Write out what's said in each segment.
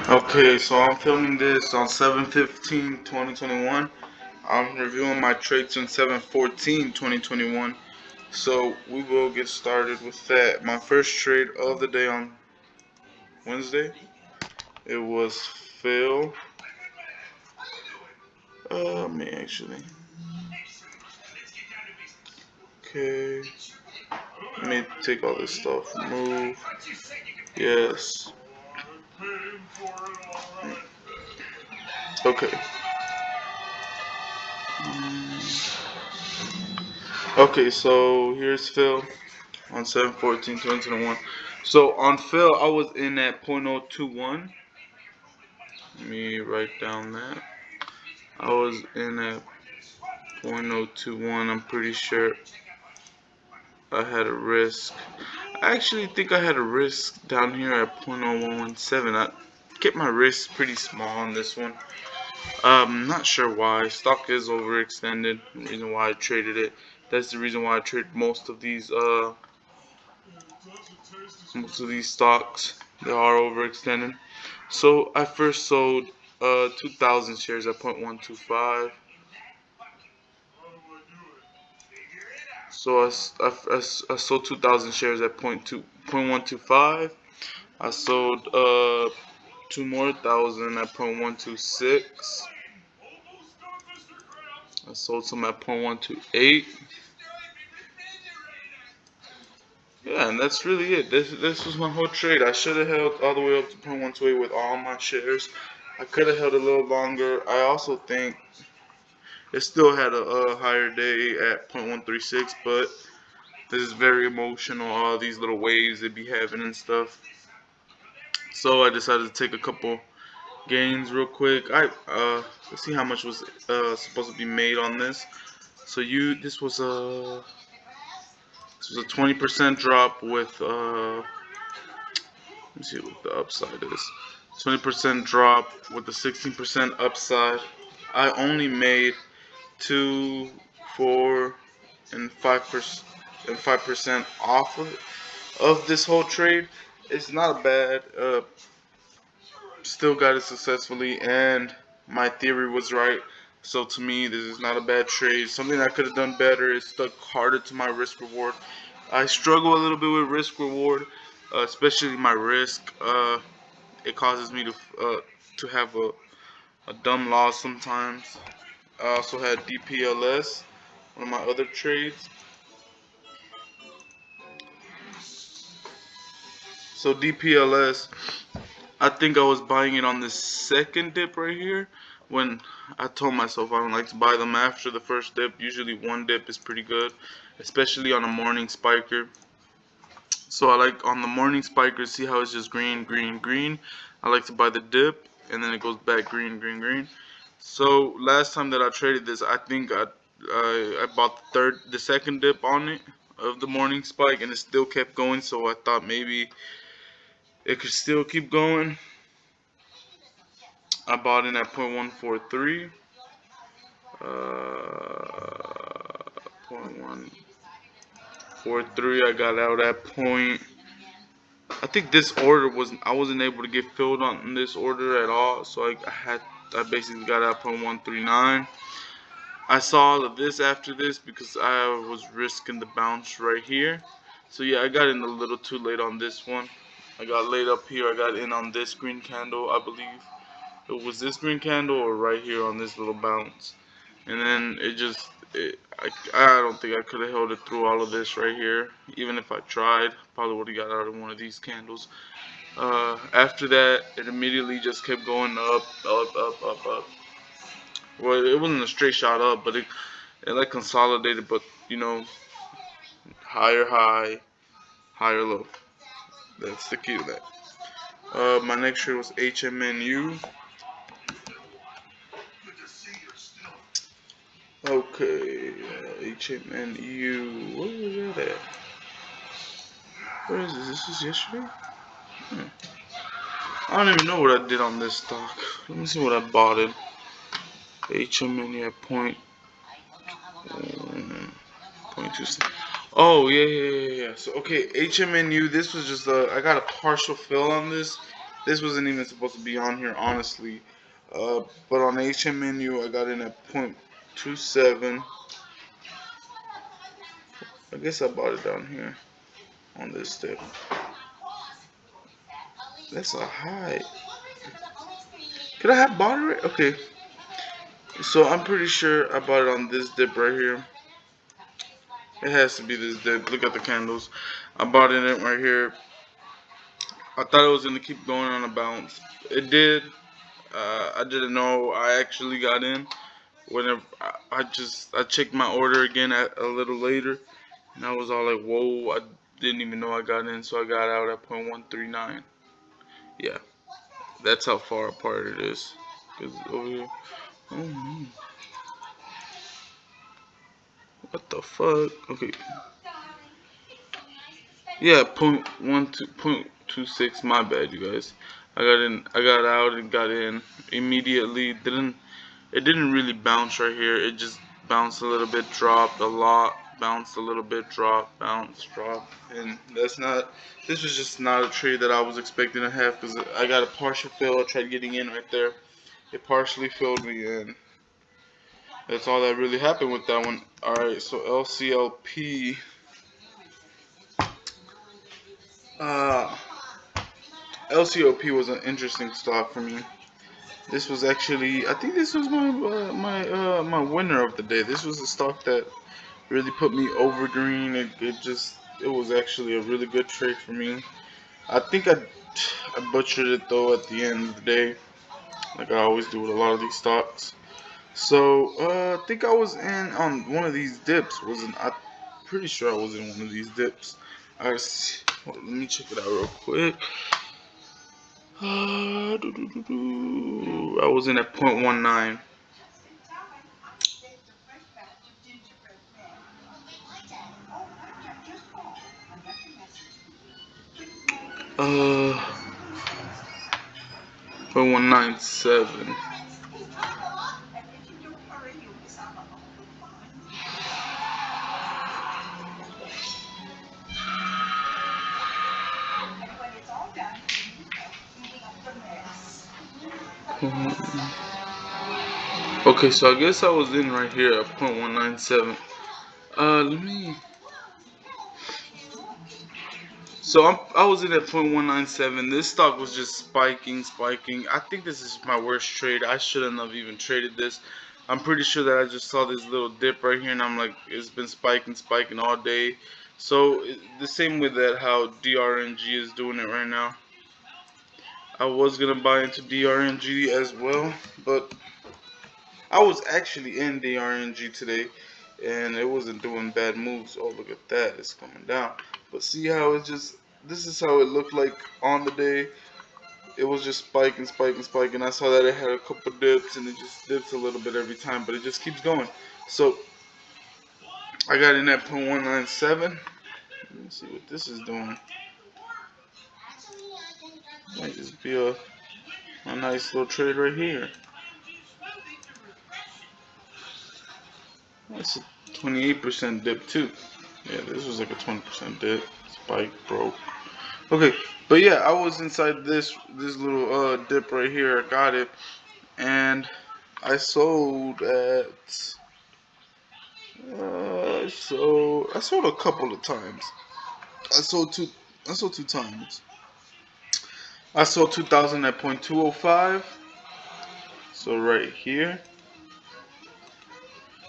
Okay, so I'm filming this on 7/15/2021. I'm reviewing my trades on 7/14/2021. So we will get started with that. My first trade of the day on Wednesday, it was Phil. Me actually. Okay, let me take all this stuff. Move. Yes. Okay. Okay, so here's Phil on 7/14/2021. So on Phil, I was in at 0.021. Let me write down that. I was in at 0.021. I'm pretty sure I had a risk. I actually think I had a risk down here at 0.0117. I kept my risk pretty small on this one. Not sure why. Stock is overextended. The reason why I traded it. That's the reason why I trade most of these stocks. They are overextended. So I first sold 2,000 shares at 0.125. So I sold 2,000 shares at 0.125. I sold two more thousand at 0.126. I sold some at 0.128. Yeah, and that's really it. This was my whole trade. I should have held all the way up to 0.128 with all my shares. I could have held a little longer. I also think it still had a higher day at 0.136, but this is very emotional. All these little waves they be having and stuff. So I decided to take a couple gains real quick. Let's see how much was supposed to be made on this. So this was a 20% drop with let me see what the upside is. 20% drop with a 16% upside. I only made 2, 4, and 5% off of this whole trade. It's not bad. Still got it successfully, and my theory was right. So to me, this is not a bad trade. Something I could have done better is stuck harder to my risk reward. I struggle a little bit with risk reward, especially my risk. It causes me to have a dumb loss sometimes. I also had DPLS, one of my other trades. So DPLS, I think I was buying it on the second dip right here when I told myself I don't like to buy them after the first dip. Usually one dip is pretty good, especially on a morning spiker. So I like on the morning spiker, see how it's just green, green, green. I like to buy the dip and then it goes back green, green, green. So last time that I traded this, I think I bought the second dip on it of the morning spike and it still kept going. So I thought maybe it could still keep going. I bought in at 0.143. 0.143. I got out at point. I think this order I wasn't able to get filled on this order at all, so I basically got out 0.139. I saw all of this after this because I was risking the bounce right here. So yeah, I got in a little too late on this one. I got laid up here. I got in on this green candle, I believe. It was this green candle or right here on this little bounce. And then I don't think I could have held it through all of this right here. Even if I tried, probably would have got out of one of these candles. After that, it immediately just kept going up, up, up, up, up. Well, it wasn't a straight shot up, but it like consolidated, but you know, higher high, higher low. That's the key to that. My next trade was HMNU. Okay, HMNU. Where was that at? Where is this? This was yesterday? Hmm. I don't even know what I did on this stock. Let me see what I bought it. HMNU at point two. Oh yeah. So okay, HMNU. This was just I got a partial fill on this. This wasn't even supposed to be on here, honestly. But on the HM menu, I got in at 0.27. I guess I bought it down here on this dip. That's a high. Could I have bought it? Okay. So I'm pretty sure I bought it on this dip right here. It has to be this dip. Look at the candles. I bought it in right here. I thought it was gonna keep going on a bounce. It did. I didn't know I actually got in. Whenever I checked my order again at a little later, and I was all like, whoa! I didn't even know I got in, so I got out at 0.139. Yeah, that's how far apart it is. 'Cause over here, oh no, what the fuck? Okay, yeah, 0.26. My bad, you guys. I got in, I got out, and got in immediately. It didn't really bounce right here. It just bounced a little bit, dropped a lot, bounced a little bit, dropped, bounced, dropped, and that's not. This was just not a trade that I was expecting to have because I got a partial fill. I tried getting in right there. It partially filled me in. That's all that really happened with that one. All right, so LCLP. Uh, LCOP was an interesting stock for me. This was actually, I think this was my winner of the day. This was a stock that really put me over green. It was actually a really good trade for me. I think I butchered it though at the end of the day, like I always do with a lot of these stocks. So I think I was in on one of these dips. Wasn't I'm pretty sure I was in one of these dips. Let me check it out real quick. I was in at 0.19. Uh, 0.197. Okay, so I guess I was in right here at 0.197. Let me. So I was in at 0.197. This stock was just spiking, spiking. I think this is my worst trade. I shouldn't have even traded this. I'm pretty sure that I just saw this little dip right here, and I'm like, it's been spiking, spiking all day. So the same with that, how DRNG is doing it right now. I was gonna buy into DRNG as well, but I was actually in DRNG today, and it wasn't doing bad moves. Oh, look at that, it's coming down. But see how it just, this is how it looked like on the day. It was just spiking, spiking, spiking. I saw that it had a couple dips, and it just dips a little bit every time, but it just keeps going. So I got in at 0.197. Let me see what this is doing. Might just be a nice little trade right here. That's a 28% dip too. Yeah, this was like a 20% dip. Spike broke. Okay, but yeah, I was inside this little dip right here. I got it, and I sold at I sold a couple of times. I sold two. I sold two times. I sold 2,000 at 0.205. So right here,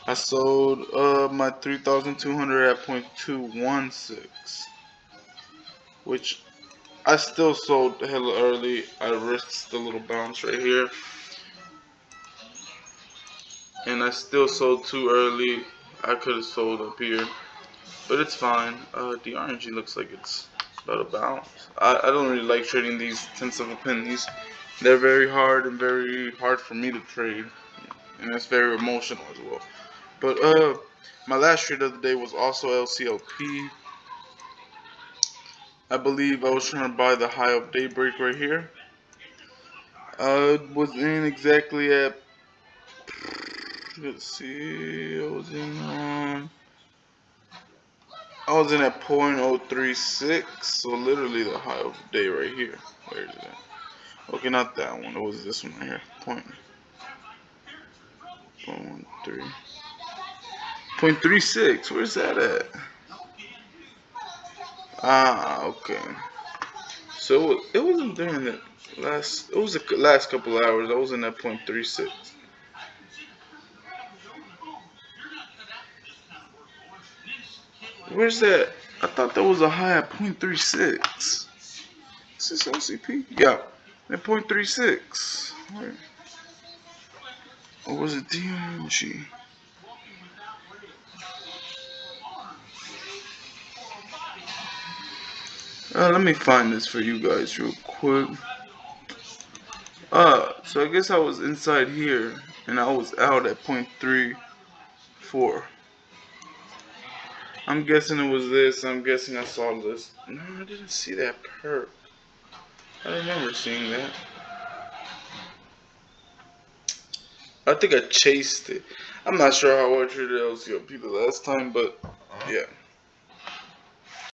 I sold my 3,200 at 0.216, which I still sold hella early. I risked the little bounce right here, and I still sold too early. I could have sold up here, but it's fine. The RNG looks like it's about to bounce. I don't really like trading these tenths of a pennies. They're very hard and very hard for me to trade, and it's very emotional as well. But my last trade of the day was also LCLP. I believe I was trying to buy the high of Daybreak right here. Was in exactly at, let's see, I was in at 0.036, so literally the high of the day right here. Where is it? Okay, not that one. It was this one right here. Point 0.13. 0.36. Where's that at? Ah, okay. So it wasn't during the last. It was the last couple hours. I was in that 0.36. Where's that? I thought that was a high at 0.36. Is this LCP? Yeah, at 0.36. Or was it DMG? Let me find this for you guys real quick. So I guess I was inside here and I was out at 0.34. I'm guessing it was this. I'm guessing I saw this. No, I didn't see that perk. I don't remember seeing that. I think I chased it. I'm not sure how I treated LCOP the last time, but yeah.